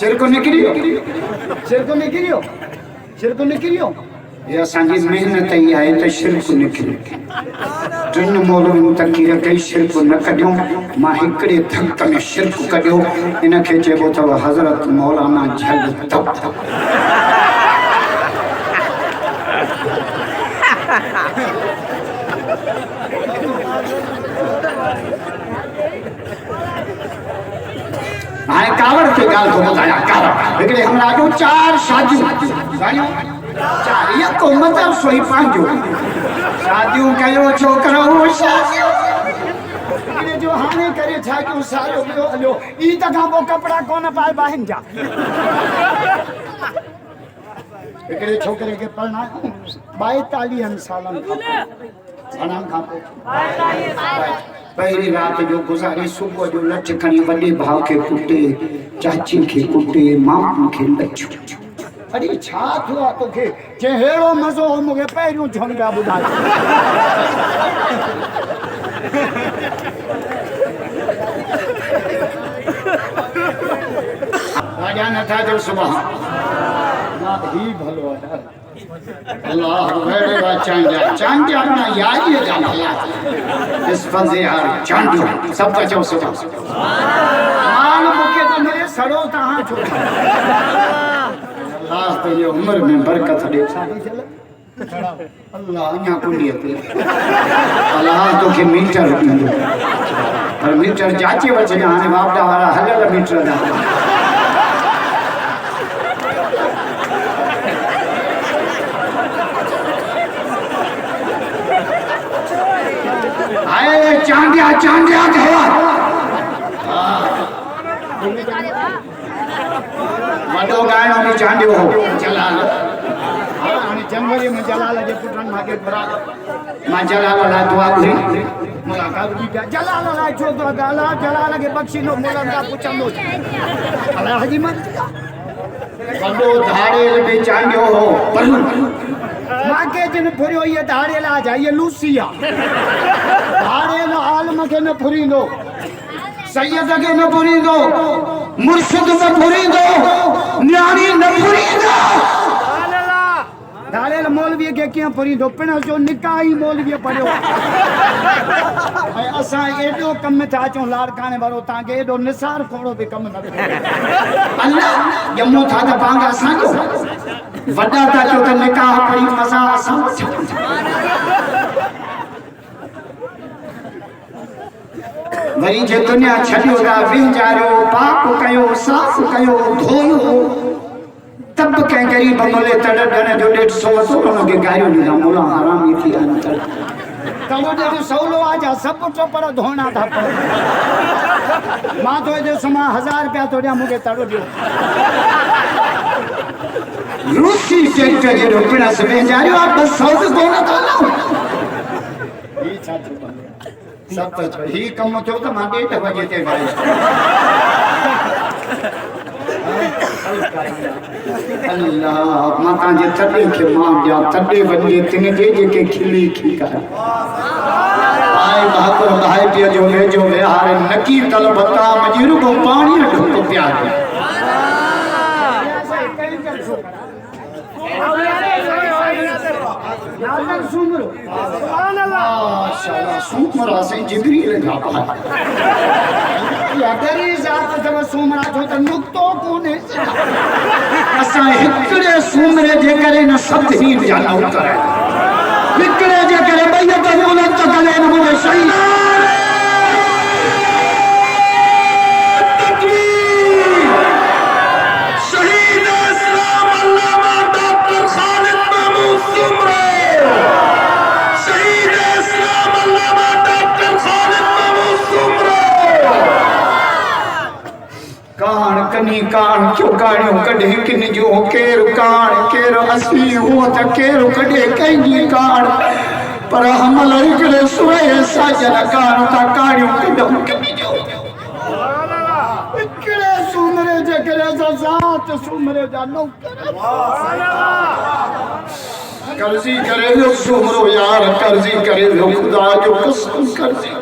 शिरक निकिरियो शिरक निकिरियो ये असांजी मेहनत ही आहे त शिरक निकिरे टिन मौलवियुनि तकीर कई शिरक न कढियो मां हिकिड़े धक में शिरक कढियो इनखे चइबो अथव हज़रत मौलाना झल तब हाणे कावड़ ते ॻाल्हि थो ॿुधायां कावड़ हिकिड़े हमरा जो 4 शादियूं चार यको मतलब सोई पांजो शादियों कयो छोकरो शादियों इने जो हाने करे छा क्यों सारो बियो हलो ई त खां पोइ कपड़ा कोन पाए बाहिन जा हिकिड़े छोकरे खे पढ़ायो 42 सालनि खां पोइ पहिरी रात जो गुज़ारी सुबह जो लठ खणी वॾे भाउ खे कुटे चाची खे कुटे माउ खे लच अरे छा थियो आहे तोखे जे हेड़ो मज़ो हो मूंखे पहिरियों झंगा ॿुधाए राजा नथा जो सुभाउ ही भलो आहे अल्लाह वेड़े वा चांडिया अपना यारी जा भला इस फंजे यार चांडिया सब का चो सुभाउ मान मूंखे तो मेरे सड़ो तहां छो अल्लाह तुझे उम्र में बरकत दे अल्लाह अञा कुंडीअ ते अल्लाह तोखे मीटर ॾींदो पर मीटर जाचे वठे हाणे बापडा वारा हलियल मीटर दा आए चांडिया कहो वडो गायनो में चांडियो हो जलाल हाने जनवरी में जलाल जे पुटन माके बरा मां जलाल ला दुआ घुरी मुलाकात की जलाल ला जो दुआ गाला जलाल के बख्शी नो मुलाका पुछंदो अल्लाह हाजी मत वडो धाड़ेल में चांडियो हो पर माके जन फुरियो ये धाड़ेल आ जाए ये लूसिया धाड़ेल आलम के न फुरिंदो सैयद के न फुरिंदो मुर्शिद न फुरिंदो न्याणी न फुरिंदो धाड़ेल मौलवी के किया फुरिंदो पिण जो निकाह ही मौलवी पढ़ियो असा एडो कम था चो लाड़काने वारो ताके एडो निसार कोड़ो भी कम न अल्लाह जम्मो था त पांगा साजो वडा था चो त निकाह पढ़ी मजा असा वरी जे दुनिया छडियो दा विंजारो पाप कयो साफ कयो धोयो तब के गरीब मोले तड़ डने जो 150 तो उनके गायो नी मोला हरामी थी अंतर तब जो सौलो आजा सब चोपर धोना था मां तो जो समा 1000 रुपया तो दिया मुके तड़ो दियो रूसी ट्रैक्टर जे रोपड़ा से बेजारियो आप बस सौद कोना था ना ई छा सब तो ही कम थियो त मां 1:30 बजे ते गायो अल्लाह माता जे तडे के मां जा तडे वने तिने जे खिली खिका आए बहादुर भाई पियो जो ले जो हारे नकी तलबता मजीर को पानी ढुक प्यार नाज़र सुमरो सुभान अल्लाह माशाअल्लाह सुमरा से जिब्रील का बात या तेरी जात जब सुमरा जो त नुक्तो कोने असा हिकड़े सुमरे जे करे न सब ही जानो करे हिकड़े जे करे भई त मोहलत करे न मुझे सही कनी कान क्यों काणियों कढे किन जो केर कान केर असली हो त केर कढे कई कान पर हमल हिकड़े सुए साजन कान ता काणियों कढो किन जो सुभान अल्लाह हिकड़े सुमरे जे करे ज़ात सुमरे जा नौकर सुभान अल्लाह कर्जी करे जो सुमरो यार कर्जी करे जो खुदा जो कसम कर्जी